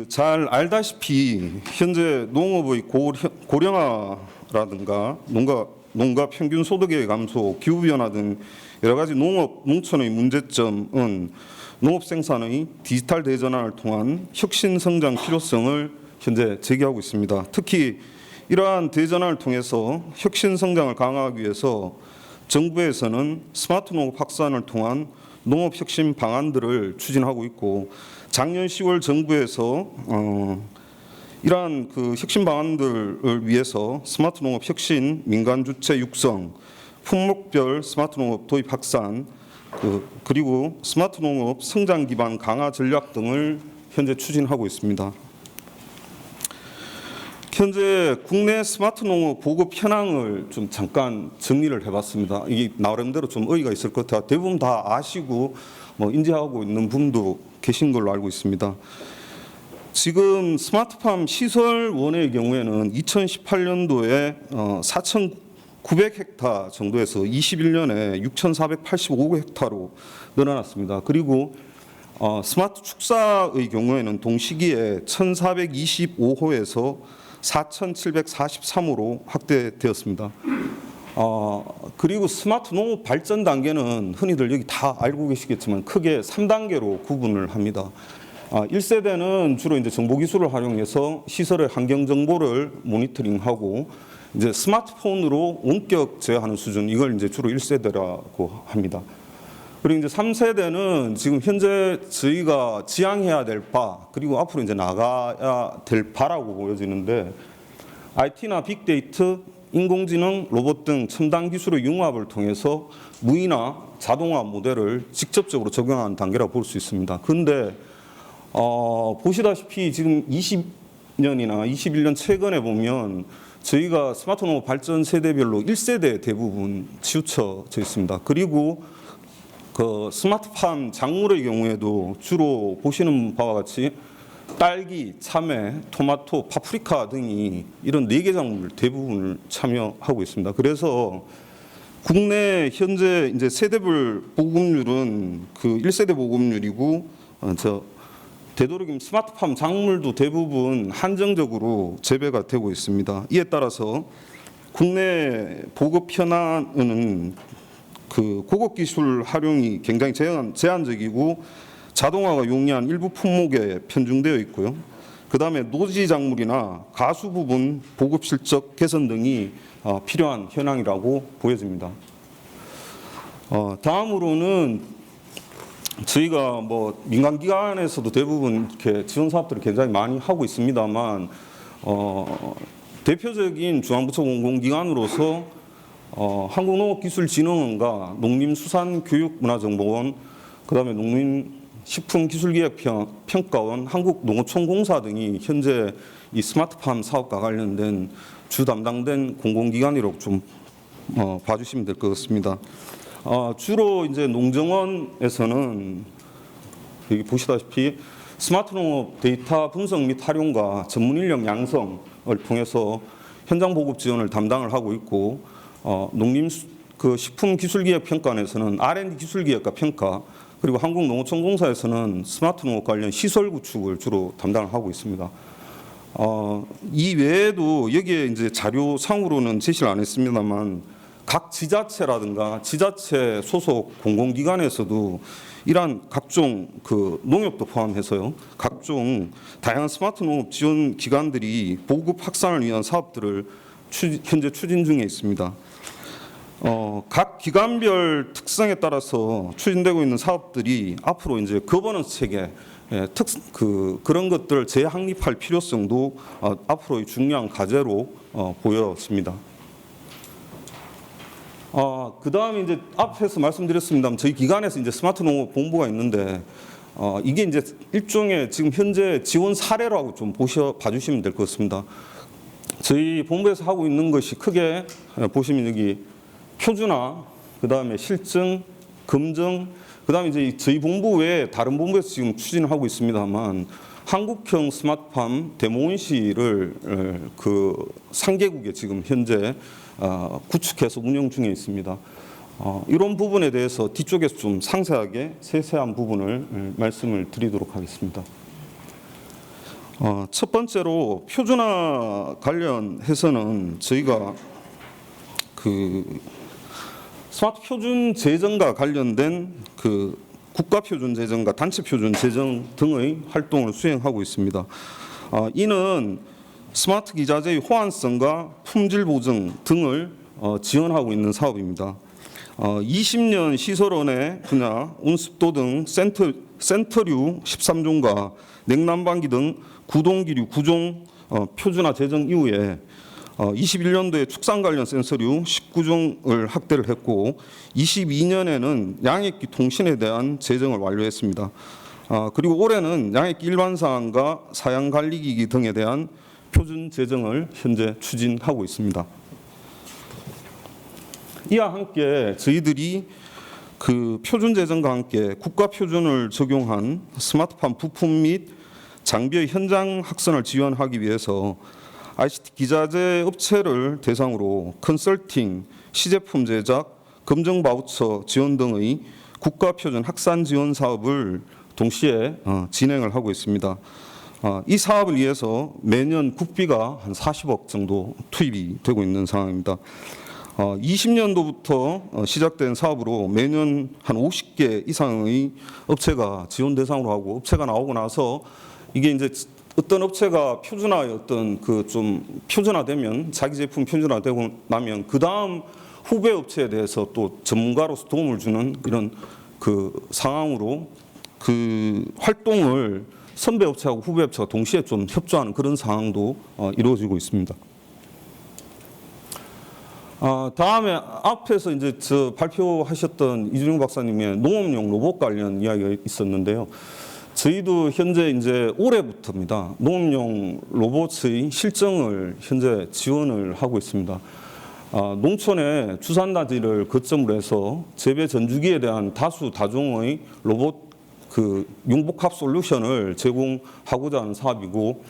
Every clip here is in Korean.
잘 알다시피 현재 농업의 고령화라든가 농가 평균 소득의 감소, 기후 변화 등 여러 가지 농촌의 문제점은 농업 생산의 디지털 대전환을 통한 혁신 성장 필요성을 현재 제기하고 있습니다. 특히 이러한 대전환을 통해서 혁신 성장을 강화하기 위해서 정부에서는 스마트 농업 확산을 통한 농업 혁신 방안들을 추진하고 있고, 작년 10월 정부에서 이러한 혁신 방안들을 위해서 스마트 농업 혁신 민간 주체 육성, 품목별 스마트 농업 도입 확산, 그리고 스마트 농업 성장 기반 강화 전략 등을 현재 추진하고 있습니다. 현재 국내 스마트 농업 보급 현황을 좀 잠깐 정리를 해봤습니다. 이게 나름대로 좀 의의가 있을 것 같아요. 대부분 다 아시고 인지하고 있는 분도 계신 걸로 알고 있습니다. 지금 스마트팜 시설원의 경우에는 2018년도에 4,900헥타 정도에서 21년에 6,485헥타로 늘어났습니다. 그리고 스마트 축사의 경우에는 동시기에 1,425호에서 4,743호로 확대되었습니다. 그리고 스마트 농업 발전 단계는 흔히들 여기 다 알고 계시겠지만 크게 3단계로 구분을 합니다. 1세대는 주로 이제 정보기술을 활용해서 시설의 환경 정보를 모니터링하고 이제 스마트폰으로 원격 제어하는 수준, 이걸 이제 주로 1세대라고 합니다. 그리고 이제 3세대는 지금 현재 저희가 지향해야 될 바, 그리고 앞으로 이제 나가야 될 바라고 보여지는데, IT나 빅데이터, 인공지능, 로봇 등 첨단 기술의 융합을 통해서 무인화, 자동화 모델을 직접적으로 적용하는 단계라고 볼 수 있습니다. 그런데 보시다시피 지금 20년이나 21년 최근에 보면 저희가 스마트 농업 발전 세대별로 1세대 대부분 치우쳐져 있습니다. 그리고 스마트팜 작물의 경우에도 주로 보시는 바와 같이 딸기, 참외, 토마토, 파프리카 등이 이런 4개 작물 대부분을 참여하고 있습니다. 그래서 국내 현재 이제 세대별 보급률은 1세대 보급률이고, 되도록이면 스마트팜 작물도 대부분 한정적으로 재배가 되고 있습니다. 이에 따라서 국내 보급 현안은 고급 기술 활용이 굉장히 제한적이고 자동화가 용이한 일부 품목에 편중되어 있고요. 그다음에 노지 작물이나 가수 부분 보급 실적 개선 등이 필요한 현황이라고 보여집니다. 다음으로는 저희가 민간 기관에서도 대부분 이렇게 지원 사업들을 굉장히 많이 하고 있습니다만, 대표적인 중앙부처 공공기관으로서 한국농업기술진흥원과 농림수산교육문화정보원, 그다음에 농림식품기술기획평가원, 한국농어촌공사 등이 현재 이 스마트팜 사업과 관련된 주 담당된 공공기관이라고 좀 봐주시면 될 것 같습니다. 주로 이제 농정원에서는 여기 보시다시피 스마트 농업 데이터 분석 및 활용과 전문 인력 양성을 통해서 현장 보급 지원을 담당을 하고 있고, 식품기술기획평가원에서는 R&D 기술기획과 평가, 그리고 한국농어촌공사에서는 스마트 농업 관련 시설 구축을 주로 담당을 하고 있습니다. 이 외에도 여기에 이제 자료상으로는 제시를 안 했습니다만, 각 지자체라든가 지자체 소속 공공기관에서도 이러한 각종 농협도 포함해서요, 각종 다양한 스마트 농업 지원 기관들이 보급 확산을 위한 사업들을 현재 추진 중에 있습니다. 각 기관별 특성에 따라서 추진되고 있는 사업들이 앞으로 이제 거버넌스 체계, 그런 것들을 재확립할 필요성도 앞으로의 중요한 과제로 보여집니다. 그다음에 이제 앞에서 말씀드렸습니다만, 저희 기관에서 이제 스마트 농업 본부가 있는데, 이게 이제 일종의 지금 현재 지원 사례라고 좀 봐주시면 될 것 같습니다. 저희 본부에서 하고 있는 것이 크게 보시면 여기 표준화, 그다음에 실증, 검증, 그다음에 이제 저희 본부 외에 다른 본부에서 지금 추진을 하고 있습니다만, 한국형 스마트팜 데모온실을 3개국에 지금 현재 구축해서 운영 중에 있습니다. 이런 부분에 대해서 뒤쪽에서 좀 상세하게 세세한 부분을 말씀을 드리도록 하겠습니다. 첫 번째로 표준화 관련해서는 저희가 그 스마트 표준 제정과 관련된 그 국가 표준 제정과 단체 표준 제정 등의 활동을 수행하고 있습니다. 이는 스마트 기자재의 호환성과 품질 보증 등을 지원하고 있는 사업입니다. 20년 시설원의 분야, 온습도 등 센터류 13종과 냉난방기 등 구동기류 9종 표준화 제정 이후에 21년도에 축산 관련 센서류 19종을 확대를 했고 22년에는 양액기 통신에 대한 제정을 완료했습니다. 그리고 올해는 양액기 일반 사항과 사양 관리기기 등에 대한 표준 제정을 현재 추진하고 있습니다. 이와 함께 저희들이 그 표준 제정과 함께 국가 표준을 적용한 스마트팜 부품 및 장비의 현장 확산을 지원하기 위해서 ICT 기자재 업체를 대상으로 컨설팅, 시제품 제작, 검정 바우처 지원 등의 국가 표준 확산 지원 사업을 동시에 진행을 하고 있습니다. 이 사업을 위해서 매년 국비가 한 40억 정도 투입이 되고 있는 상황입니다. 20년도부터 시작된 사업으로 매년 한 50개 이상의 업체가 지원 대상으로 하고 업체가 나오고 나서 이게 이제 어떤 업체가 표준화의 어떤 그 좀 표준화되면 자기 제품 표준화되고 나면 그 다음 후배 업체에 대해서 또 전문가로서 도움을 주는 이런 그 상황으로 그 활동을 선배 업체하고 후배 업체가 동시에 좀 협조하는 그런 상황도 이루어지고 있습니다. 다음에 앞에서 이제 저 발표하셨던 이준용 박사님의 농업용 로봇 관련 이야기가 있었는데요. 저희도 현재 이제 올해부터입니다. 농업용 로봇의 실증을 현재 지원을 하고 있습니다. 농촌의 주산단지를 거점으로 해서 재배 전주기에 대한 다수 다종의 로봇 그 융복합 솔루션을 제공하고자 하는 사업이고,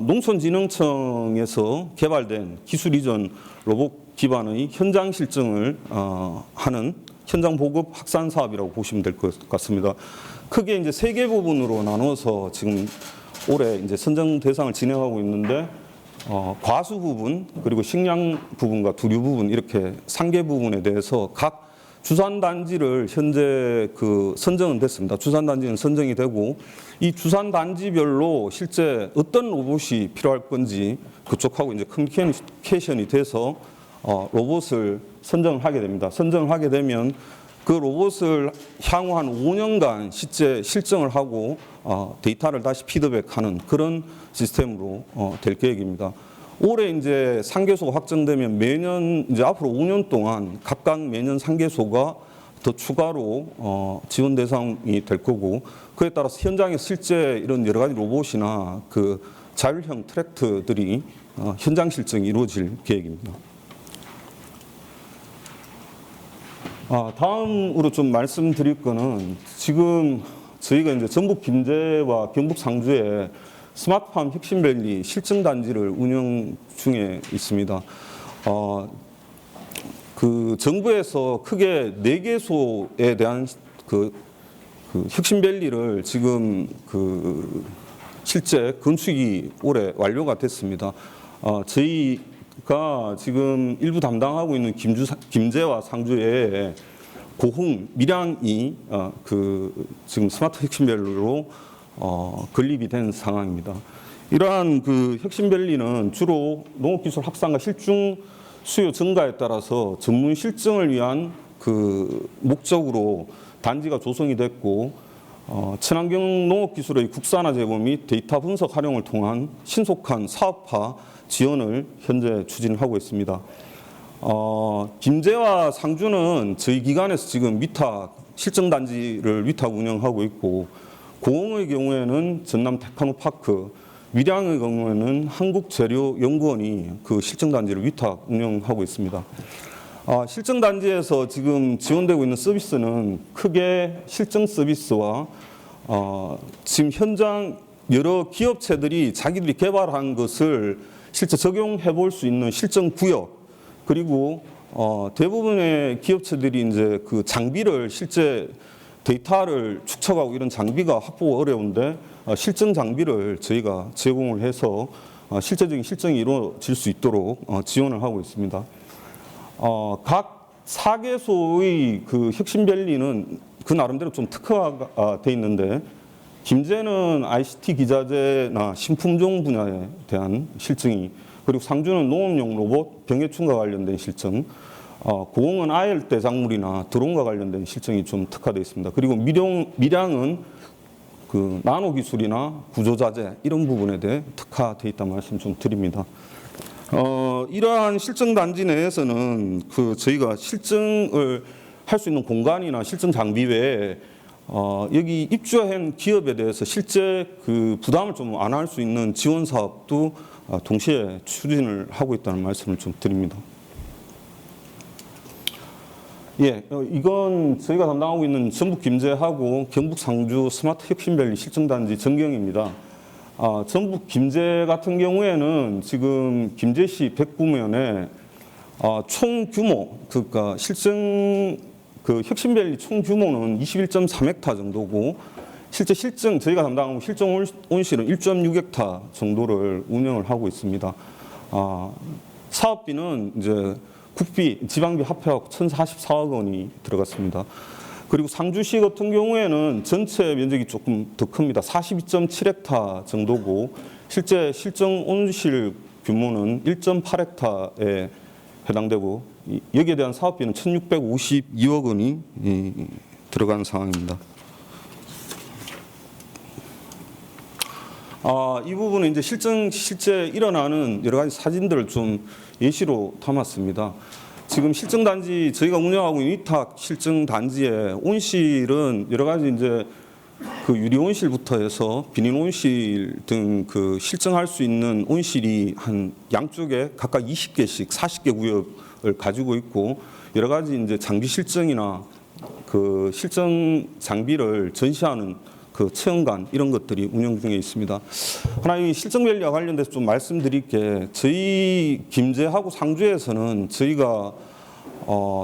농촌진흥청에서 개발된 기술 이전 로봇 기반의 현장 실증을 하는 현장 보급 확산 사업이라고 보시면 될 것 같습니다. 크게 이제 3개 부분으로 나눠서 지금 올해 이제 선정 대상을 진행하고 있는데, 과수 부분 그리고 식량 부분과 두류 부분 이렇게 3개 부분에 대해서 각 주산단지를 현재 그 선정은 됐습니다. 주산단지는 선정이 되고 이 주산단지별로 실제 어떤 로봇이 필요할 건지 그쪽하고 이제 커뮤니케이션이 돼서 로봇을 선정을 하게 됩니다. 선정을 하게 되면 그 로봇을 향후 한 5년간 실제 실증을 하고 데이터를 다시 피드백하는 그런 시스템으로 될 계획입니다. 올해 이제 상계소가 확정되면 매년 이제 앞으로 5년 동안 각각 매년 상계소가 더 추가로 지원 대상이 될 거고, 그에 따라서 현장에 실제 이런 여러 가지 로봇이나 그 자율형 트랙터들이 현장 실증이 이루어질 계획입니다. 다음으로 좀 말씀드릴 거는 지금 저희가 이제 전북 김제와 경북 상주에 스마트팜 혁신밸리 실증단지를 운영 중에 있습니다. 그 정부에서 크게 4개소에 대한 그 혁신밸리를 지금 그 실제 건축이 올해 완료가 됐습니다. 저희가 지금 일부 담당하고 있는 김제와 상주에 고흥, 밀양이 그 지금 스마트 혁신밸리로 건립이 된 상황입니다. 이러한 그 혁신밸리는 주로 농업기술 확산과 실증 수요 증가에 따라서 전문 실증을 위한 그 목적으로 단지가 조성이 됐고, 친환경 농업기술의 국산화 제고 및 데이터 분석 활용을 통한 신속한 사업화 지원을 현재 추진하고 있습니다. 김제와 상주는 저희 기관에서 지금 위탁 실증단지를 위탁 운영하고 있고, 고흥의 경우에는 전남 테크노파크, 밀양의 경우에는 한국재료연구원이 그 실증단지를 위탁 운영하고 있습니다. 실증단지에서 지금 지원되고 있는 서비스는 크게 실증 서비스와 지금 현장 여러 기업체들이 자기들이 개발한 것을 실제 적용해 볼 수 있는 실증 구역, 그리고 대부분의 기업체들이 이제 그 장비를 실제 데이터를 축적하고 이런 장비가 확보가 어려운데 실증 장비를 저희가 제공을 해서 실제적인 실증이 이루어질 수 있도록 지원을 하고 있습니다. 각 4개소의 그 혁신밸리는 그 나름대로 좀 특화가 돼 있는데, 김제는 ICT 기자재나 신품종 분야에 대한 실증이, 그리고 상주는 농업용 로봇 병해충과 관련된 실증, 고흥은 아열대 작물이나 드론과 관련된 실증이 좀 특화되어 있습니다. 그리고 밀양은 그 나노 기술이나 구조자재 이런 부분에 대해 특화되어 있다는 말씀 좀 드립니다. 이러한 실증 단지 내에서는 그 저희가 실증을 할 수 있는 공간이나 실증 장비 외에 여기 입주한 기업에 대해서 실제 그 부담을 좀 안 할 수 있는 지원 사업도 동시에 추진을 하고 있다는 말씀을 좀 드립니다. 예, 이건 저희가 담당하고 있는 전북 김제하고 경북 상주 스마트 혁신밸리 실증단지 전경입니다. 전북 김제 같은 경우에는 지금 김제시 109면에 총 규모, 그러니까 실증 그 혁신밸리 총 규모는 21.3헥타 정도고, 실제 실증 저희가 담당하고 실증 온실은 1.6헥타 정도를 운영을 하고 있습니다. 사업비는 이제 국비, 지방비 합해하고 1,044억 원이 들어갔습니다. 그리고 상주시 같은 경우에는 전체 면적이 조금 더 큽니다. 42.7헥타 정도고, 실제 실증 온실 규모는 1.8헥타에 해당되고, 여기에 대한 사업비는 1,652억 원이 들어간 상황입니다. 이 부분은 이제 실제 일어나는 여러 가지 사진들을 좀 예시로 담았습니다. 지금 실증 단지 저희가 운영하고 있는 위탁 실증 단지의 온실은 여러 가지 이제 그 유리 온실부터 해서 비닐 온실 등 그 실증할 수 있는 온실이 한 양쪽에 각각 20개씩 40개 구역을 가지고 있고, 여러 가지 이제 장비 실증이나 그 실증 장비를 전시하는 그 체험관 이런 것들이 운영 중에 있습니다. 하나 이 실증밸리와 관련돼서 좀 말씀드릴 게, 저희 김제하고 상주에서는 저희가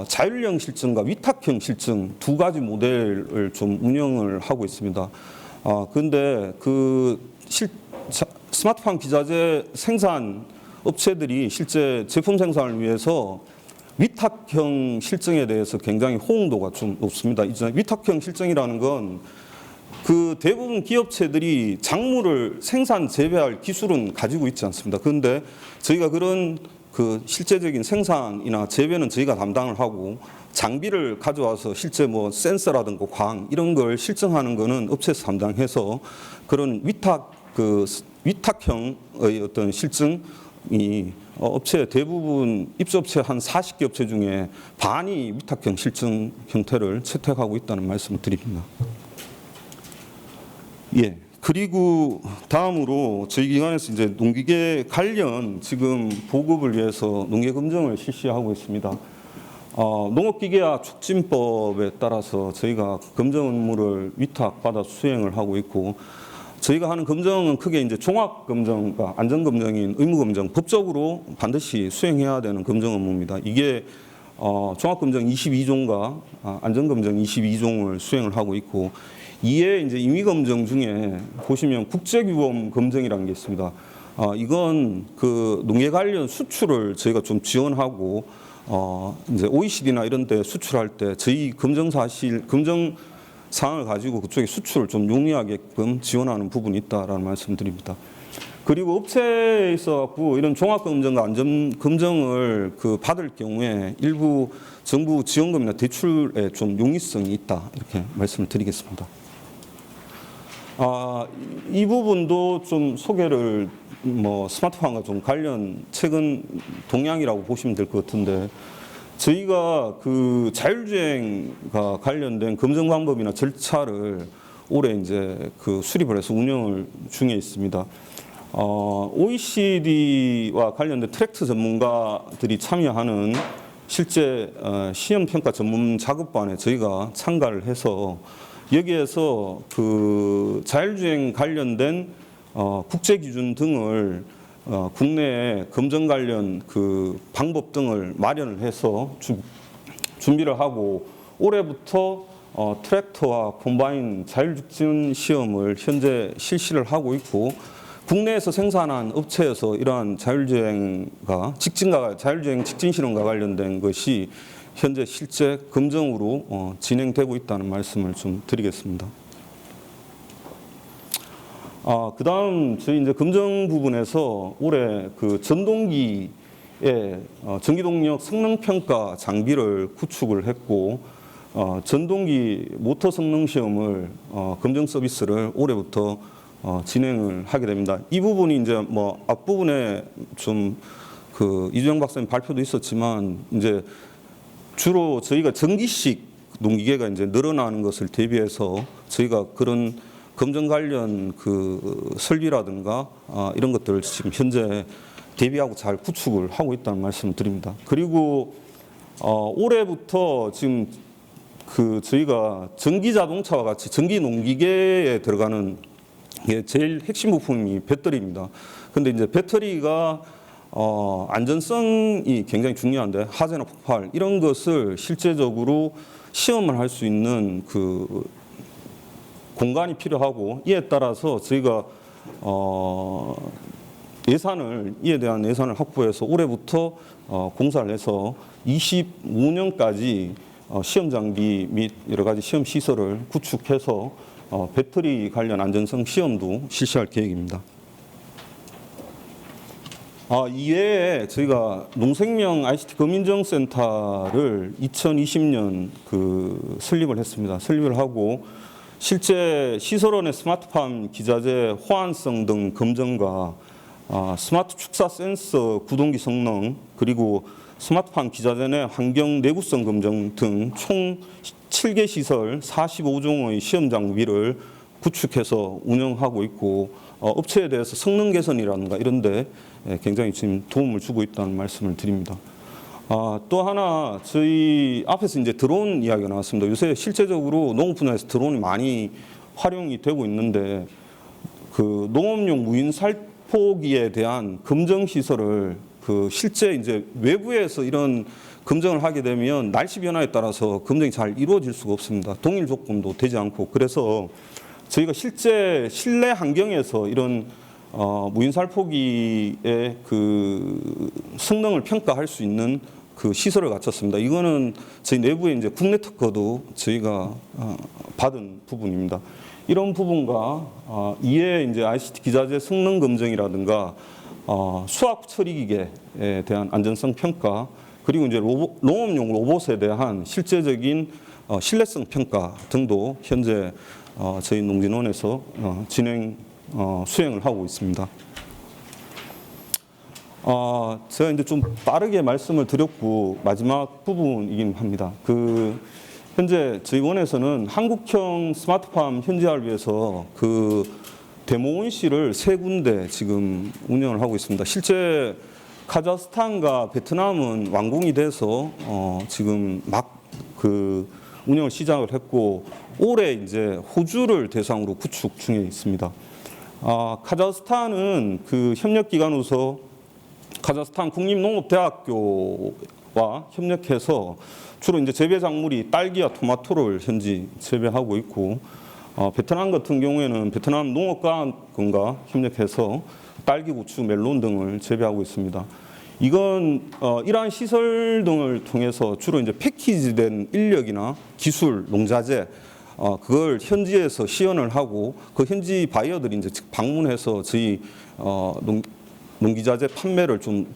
자율형 실증과 위탁형 실증 두 가지 모델을 좀 운영을 하고 있습니다. 그런데 그 스마트팜 기자재 생산 업체들이 실제 제품 생산을 위해서 위탁형 실증에 대해서 굉장히 호응도가 좀 높습니다. 이제 위탁형 실증이라는 건 그 대부분 기업체들이 작물을 생산 재배할 기술은 가지고 있지 않습니다. 그런데 저희가 그런 그 실제적인 생산이나 재배는 저희가 담당을 하고, 장비를 가져와서 실제 뭐 센서라든가 광 이런 걸 실증하는 거는 업체에서 담당해서, 그런 위탁형의 어떤 실증이 업체 대부분 입주업체 한 40개 업체 중에 반이 위탁형 실증 형태를 채택하고 있다는 말씀을 드립니다. 예. 그리고 다음으로 저희 기관에서 이제 농기계 관련 지금 보급을 위해서 농계 검증을 실시하고 있습니다. 농업기계화 촉진법에 따라서 저희가 검증 업무를 위탁받아 수행을 하고 있고, 저희가 하는 검증은 크게 이제 종합 검증과 안전 검증인 의무 검증, 법적으로 반드시 수행해야 되는 검증 업무입니다. 이게 종합 검증 22종과 안전 검증 22종을 수행을 하고 있고, 이에 이제 임의 검증 중에 보시면 국제규범 검증이라는 게 있습니다. 이건 그 농계 관련 수출을 저희가 좀 지원하고, 이제 OECD나 이런 데 수출할 때 저희 검증 사항을 가지고 그쪽에 수출을 좀 용이하게끔 지원하는 부분이 있다라는 말씀드립니다. 그리고 업체에 있어 갖고 이런 종합 검증과 안전 검증을 그 받을 경우에 일부 정부 지원금이나 대출에 좀 용이성이 있다, 이렇게 말씀을 드리겠습니다. 이 부분도 좀 소개를 스마트팜과 좀 관련 최근 동향이라고 보시면 될 것 같은데, 저희가 그 자율주행과 관련된 검증 방법이나 절차를 올해 이제 그 수립을 해서 운영을 중에 있습니다. OECD와 관련된 트랙트 전문가들이 참여하는 실제 시험 평가 전문 작업반에 저희가 참가를 해서, 여기에서 그 자율주행 관련된 국제 기준 등을 국내에 검증 관련 그 방법 등을 마련을 해서 준비를 하고, 올해부터 트랙터와 콤바인 자율직진 시험을 현재 실시를 하고 있고, 국내에서 생산한 업체에서 이러한 자율주행 직진 실험과 관련된 것이 현재 실제 검정으로 진행되고 있다는 말씀을 좀 드리겠습니다. 그다음 저희 이제 검정 부분에서 올해 그 전동기의 전기동력 성능 평가 장비를 구축을 했고, 전동기 모터 성능 시험을 검정 서비스를 올해부터 진행을 하게 됩니다. 이 부분이 이제 뭐 앞부분에 좀 그 이주영 박사님 발표도 있었지만, 이제 주로 저희가 전기식 농기계가 이제 늘어나는 것을 대비해서 저희가 그런 검정 관련 그 설비라든가 이런 것들을 지금 현재 대비하고 잘 구축을 하고 있다는 말씀을 드립니다. 그리고 올해부터 지금 그 저희가 전기 자동차와 같이 전기 농기계에 들어가는 게 제일 핵심 부품이 배터리입니다. 근데 이제 배터리가 안전성이 굉장히 중요한데, 화재나 폭발 이런 것을 실제적으로 시험을 할 수 있는 그 공간이 필요하고, 이에 따라서 저희가 이에 대한 예산을 확보해서 올해부터 공사를 해서 25년까지 시험 장비 및 여러 가지 시험 시설을 구축해서 배터리 관련 안전성 시험도 실시할 계획입니다. 이외에 저희가 농생명 ICT 검인정센터를 2020년 설립을 했습니다. 설립을 하고 실제 시설원의 스마트팜 기자재 호환성 등 검정과 스마트 축사 센서 구동기 성능, 그리고 스마트팜 기자재 내 환경 내구성 검정 등 총 7개 시설 45종의 시험 장비를 구축해서 운영하고 있고, 업체에 대해서 성능 개선이라든가 이런 데 굉장히 지금 도움을 주고 있다는 말씀을 드립니다. 또 하나, 저희 앞에서 이제 드론 이야기가 나왔습니다. 요새 실제적으로 농업 분야에서 드론이 많이 활용이 되고 있는데, 그 농업용 무인 살포기에 대한 검정 시설을 실제 이제 외부에서 이런 검정을 하게 되면 날씨 변화에 따라서 검정이 잘 이루어질 수가 없습니다. 동일 조건도 되지 않고, 그래서 저희가 실제 실내 환경에서 이런 무인 살포기의 그 성능을 평가할 수 있는 그 시설을 갖췄습니다. 이거는 저희 내부에 이제 국내 특허도 저희가 받은 부분입니다. 이런 부분과 이에 이제 ICT 기자재 성능 검증이라든가 수학 처리기계에 대한 안전성 평가, 그리고 이제 농업용 로봇에 대한 실제적인 신뢰성 평가 등도 현재 저희 농진원에서 수행을 하고 있습니다. 제가 이제 좀 빠르게 말씀을 드렸고 마지막 부분이긴 합니다. 현재 저희 원에서는 한국형 스마트팜 현지화를 위해서 데모온실을 3군데 지금 운영을 하고 있습니다. 실제 카자흐스탄과 베트남은 완공이 돼서 지금 막 운영을 시작을 했고, 올해 이제 호주를 대상으로 구축 중에 있습니다. 카자흐스탄은 협력기관으로서 카자흐스탄 국립농업대학교와 협력해서 주로 이제 재배 작물이 딸기와 토마토를 현재 재배하고 있고, 베트남 같은 경우에는 베트남 농업과학원과 협력해서 딸기, 고추, 멜론 등을 재배하고 있습니다. 이건 이러한 시설 등을 통해서 주로 이제 패키지된 인력이나 기술, 농자재 그걸 현지에서 시연을 하고, 그 현지 바이어들이 이제 방문해서 저희 농기자재 판매를 좀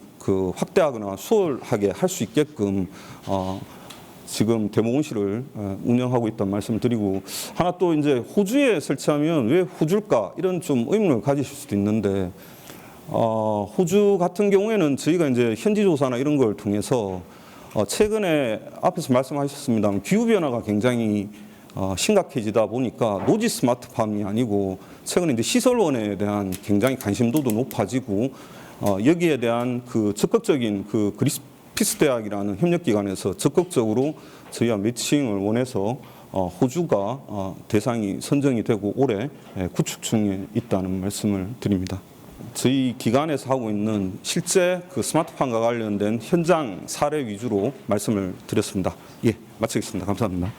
확대하거나 수월하게 할 수 있게끔 지금 데모온실을 운영하고 있다는 말씀을 드리고, 하나 또 이제 호주에 설치하면 왜 호주일까 이런 좀 의문을 가지실 수도 있는데, 호주 같은 경우에는 저희가 이제 현지 조사나 이런 걸 통해서 최근에 앞에서 말씀하셨습니다만 기후 변화가 굉장히 심각해지다 보니까 노지 스마트팜이 아니고 최근에 이제 시설원에 대한 굉장히 관심도도 높아지고, 여기에 대한 적극적인 그리스피스 대학이라는 협력기관에서 적극적으로 저희와 매칭을 원해서 호주가 대상이 선정이 되고 올해 구축 중에 있다는 말씀을 드립니다. 저희 기관에서 하고 있는 실제 스마트팜과 관련된 현장 사례 위주로 말씀을 드렸습니다. 예, 마치겠습니다. 감사합니다.